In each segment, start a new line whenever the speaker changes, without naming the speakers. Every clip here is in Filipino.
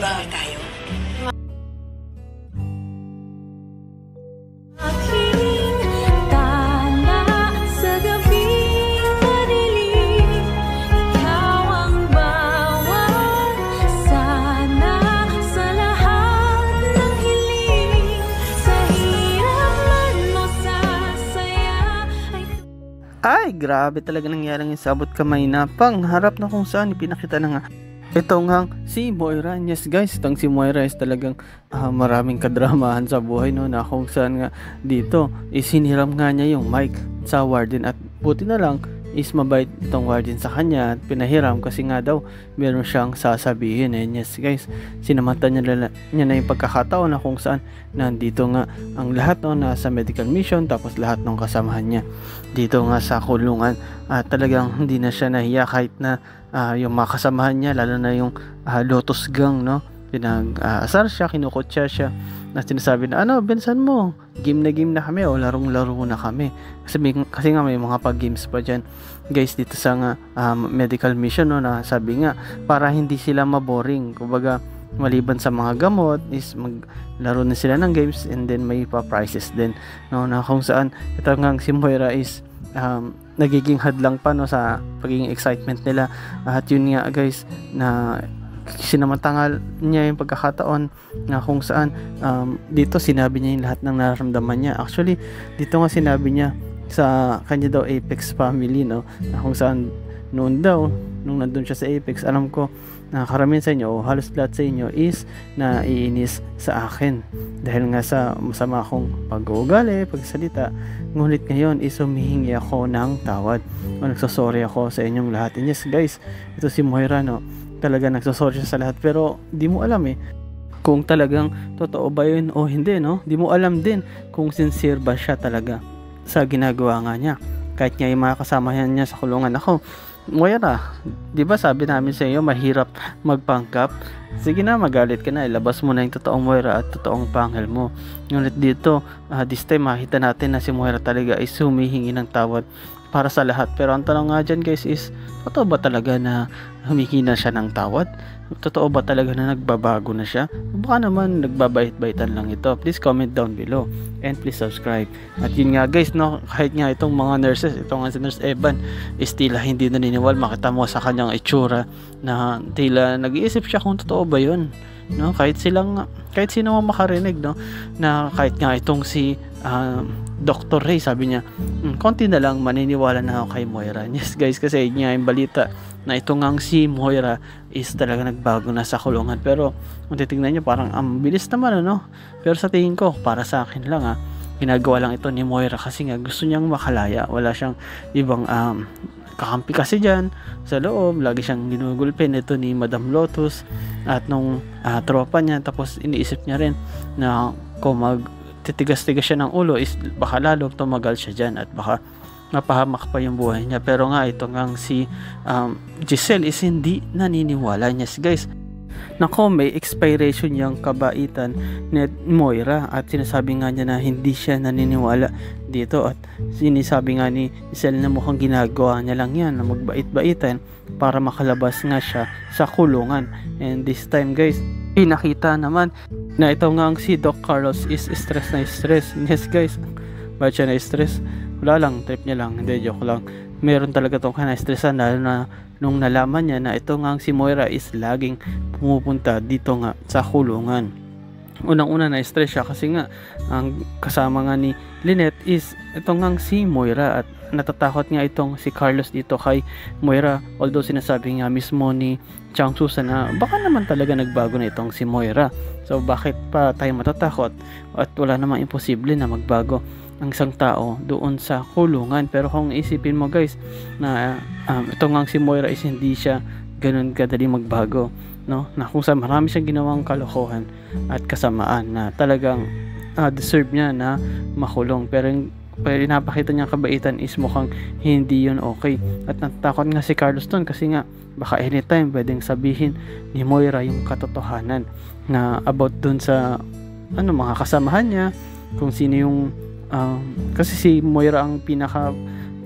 bahay tayo.
Ay, grabe talaga nangyari yung sabot kamay na pangharap na kung saan ipinakita na nga. Ito nga si Moira. Yes guys, itong si Moira is talagang maraming kadramahan sa buhay, no, na kung saan nga dito is hiniram nga niya yung mic sa warden at buti na lang is mabait itong warden sa kanya at pinahiram kasi nga daw meron siyang sasabihin. And yes guys, sinamanta niya na yung pagkakataon na kung saan nandito nga ang lahat, no, nasa medical mission, tapos lahat ng kasamahan niya dito nga sa kulungan at talagang hindi na siya nahiya kahit na yung mga kasamahan niya, lalo na yung Lotus Gang, no, pinag-asar siya, kinukutsa siya na sinasabi na bensan mo, game na kami o larong-laro na kami kasi nga may mga pag-games pa dyan guys dito sa nga, medical mission, no, na sabi nga para hindi sila maboring, kumbaga maliban sa mga gamot is maglaro na sila ng games and then may pa-prizes din, no, na kung saan ito nga si Moira is nagiging hadlang pa, no, sa pagiging excitement nila at yun nga guys na sinamantangal niya yung pagkakataon na kung saan dito sinabi niya yung lahat ng nararamdaman niya. Actually dito nga sinabi niya sa kanya daw Apex family, no, na kung saan noon daw nung nandun siya sa Apex, alam ko na karamihan sa inyo o halos lahat sa inyo is naiinis sa akin dahil nga sa masama akong pag-uugali, pagsalita, ngunit ngayon is humihingi ako ng tawad o nagsasorry ako sa inyong lahat. And yes guys, ito si Moira, no, talaga nagsasorry siya sa lahat pero di mo alam kung talagang totoo ba yun o hindi, no, di mo alam din kung sincere ba siya talaga sa ginagawa nga niya kahit nga yung mga kasama niya sa kulungan. Ako, Moira, di ba sabi namin sa iyo mahirap magpanggap? Sige na, magalit ka na, ilabas mo na yung totoong Moira at totoong pangil mo. Ngunit dito, this time makita natin na si Moira talaga is humihingi ng tawad para sa lahat. Pero ang tanong nga dyan guys is, totoo ba talaga na humihingi na siya ng tawad? Totoo ba talaga na nagbabago na siya? Baka naman nagbabait-baitan lang ito. Please comment down below and please subscribe. At yun nga guys, no, kahit nga itong mga nurses, itong nga si Nurse Evan is tila hindi naniniwala. Makita mo sa kanyang itsura na tila nag-iisip siya kung totoo ba yun, no? Kahit sino mang makarinig, no, na kahit nga itong si Dr. Ray, sabi niya konti na lang maniniwala na ako kay Moira. Yes guys, kasi yun nga yung balita na ito ngang si Moira is talaga nagbago na sa kulungan. Pero kung titignan nyo parang ang bilis naman, ano, pero sa tingin ko para sa akin lang ginagawa lang ito ni Moira kasi nga gusto niyang makalaya. Wala siyang ibang kakampi kasi dyan sa loob, lagi siyang ginugulpin ito ni Madam Lotus at nung tropa niya. Tapos iniisip niya rin na kung titigas-tigas siya ng ulo is baka lalo tumagal siya dyan at baka mapahamak pa yung buhay niya. Pero nga ito nga si Giselle is hindi naniniwala. Yes guys, nako, may expiration yung kabaitan ni Moira at sinasabi nga niya na hindi siya naniniwala dito at sinasabi nga ni Giselle na mukhang ginagawa niya lang yan na magbait-baitan para makalabas nga siya sa kulungan. And this time guys, pinakita naman na ito nga si Doc Carlos is stress na stress. Yes guys, bakit siya na stress? Wala lang, trip niya lang, hindi, joke lang. Meron talaga itong na-stressan lalo na nung nalaman niya na ito nga si Moira is laging pumupunta dito nga sa kulungan. Unang-una na-stress siya kasi nga ang kasama nga ni Lynette is ito nga si Moira at natatakot nga itong si Carlos dito kay Moira, although sinasabi nga mismo ni Chang Susan na baka naman talaga nagbago na itong si Moira. So bakit pa tayo matatakot at wala namang imposible na magbago ang isang tao doon sa kulungan. Pero kung isipin mo guys na ito nga si Moira is hindi siya ganun kadali magbago, no, na kung saan marami siyang ginawang kalokohan at kasamaan na talagang deserve niya na makulong. Pero yung pinapakita niya kabaitan is mukhang hindi yun okay at natatakot nga si Carlos doon kasi nga baka anytime pwedeng sabihin ni Moira yung katotohanan na about doon sa mga kasamahan niya, kung sino yung kasi si Moira ang pinaka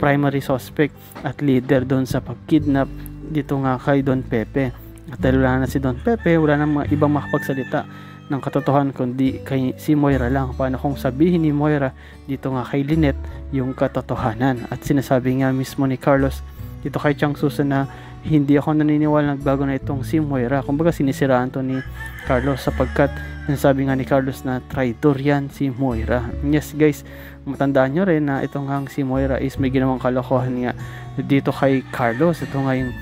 primary suspect at leader doon sa pagkidnap dito nga kay Don Pepe. At dahil wala na si Don Pepe, wala na mga ibang makapagsalita ng katotohanan kundi kay si Moira lang. Paano kung sabihin ni Moira dito nga kay Lynette yung katotohanan? At sinasabi nga mismo ni Carlos dito kay Chang Susan na hindi ako naniniwala nagbago na itong si Moira. Kumbaga sinisiraan to ni Carlos sapagkat sinasabi nga ni Carlos na traitor yan si Moira. Yes guys, matandaan nyo rin na itong hang si Moira is may ginawang kalokohan nga dito kay Carlos. Ito nga yung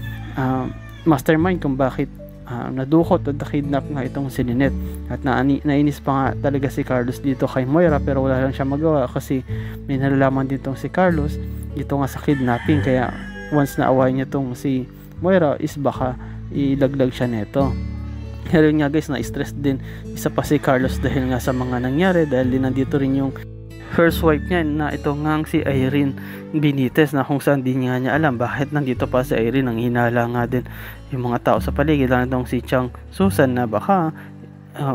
mastermind kung bakit nadukot at nakidnap nga itong si Lynette. At nainis pa nga talaga si Carlos dito kay Moira, pero wala lang siya magawa kasi may nalalaman din itong si Carlos dito nga sa kidnapping. Kaya once na away niya itong si Moira is baka ilaglag siya neto. Pero nga guys, na-stress din isa pa si Carlos dahil nga sa mga nangyari, dahil din nandito rin yung first wife niya na ito nga si Irene Benitez, na kung saan di niya alam bakit nandito pa si Irene. Ang hinala nga din yung mga tao sa paligid, lang itong si Chang Susan na baka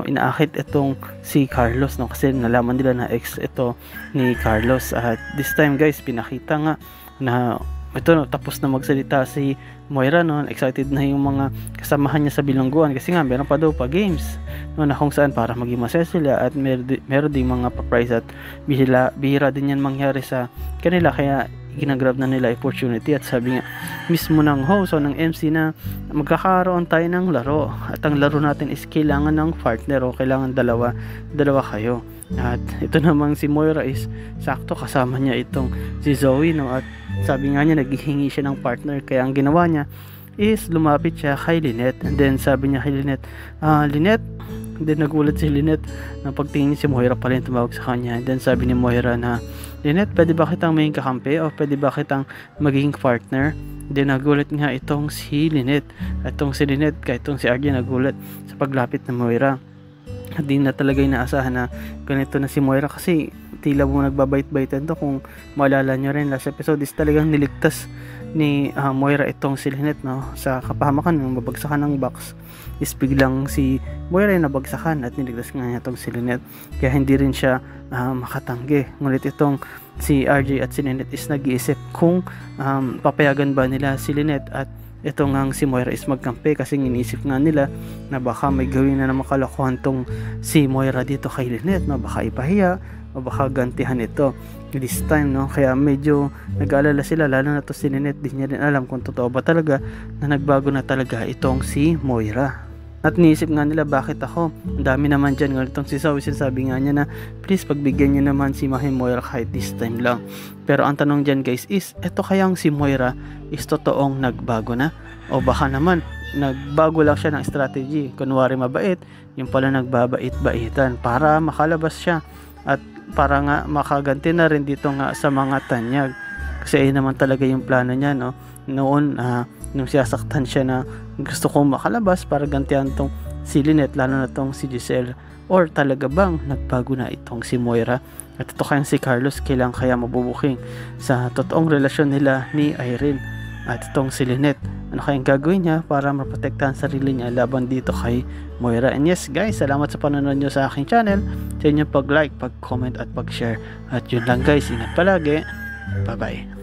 inaakit itong si Carlos, no? Kasi nalaman nila na ex ito ni Carlos. At this time guys, pinakita nga na ito, no, tapos na magsalita si Moira, no? Excited na yung mga kasamahan niya sa bilangguan kasi nga meron pa daw pa games, no, na kung saan para maging masaya sila at meron ding mga pa-prize at bihira din yan mangyari sa kanila. Kaya ginagrab na nila opportunity at sabi nga mismo ng host o ng MC na magkakaroon tayo ng laro at ang laro natin is kailangan ng partner o kailangan dalawa kayo. At ito namang si Moira is sakto kasama niya itong si Zoe, no? At sabi nga niya naghihingi siya ng partner, kaya ang ginawa niya is lumapit siya kay Lynette. And then sabi niya kay Lynette, Lynette, and then nagulat si Lynette na pagtingin si Moira pala yung tumawag sa kanya. And then sabi ni Moira na, Lynette, pwede ba kitang maging kakampi o pwede ba kitang maging partner? Then nagulat nga itong si Lynette. At itong si Lynette, kahit itong si Arjen nagulat sa paglapit ng Moira. At di na talaga inaasahan na ganito na si Moira kasi tila mo nagbabait-baitan to. Kung maalala nyo rin last episode is talagang niligtas ni Moira itong si Lynette, no? Sa kapahamakan ng babagsakan ng box is biglang si Moira yung nabagsakan at niligtas nga niya itong si Lynette, kaya hindi rin siya makatanggi. Ngunit itong si RJ at si Lynette is nag-iisip kung papayagan ba nila si Lynette at ito nga si Moira is magkampi, kasi iniisip nga nila na baka may gawin na naman kalokohan tong si Moira dito kay Lynette, no? Baka ipahiya o baka gantihan ito this time, no? Kaya medyo nag-aalala sila, lalo na to si Lynette, di niya rin alam kung totoo ba talaga na nagbago na talaga itong si Moira. At niisip nga nila, bakit ako? Ang dami naman dyan. Nga itong si Zoe, sinasabi nga niya na please pagbigyan niyo naman si Moira kahit this time lang. Pero ang tanong dyan guys is, eto kayang si Moira is totoong nagbago na? O baka naman nagbago lang siya ng strategy, kunwari mabait, yung pala nagbabait-baitan para makalabas siya at para nga makaganti na rin dito nga sa mga tanyag. Kasi ayun naman talaga yung plano niya, no? Noon nung siyasaktan siya na gusto kong makalabas para gantihan tong si Lynette, lalo na tong si Giselle. Or talaga bang nagbago na itong si Moira? At ito kayang si Carlos, kailang kaya mabubuking sa totoong relasyon nila ni Irene at itong si Lynette? Ano kayang gagawin niya para maprotektahan sarili niya laban dito kay Moira? And yes guys, salamat sa panonood nyo sa aking channel, sa inyong pag-like, pag-comment at pag-share. At yun lang guys, ingat palagi, bye bye.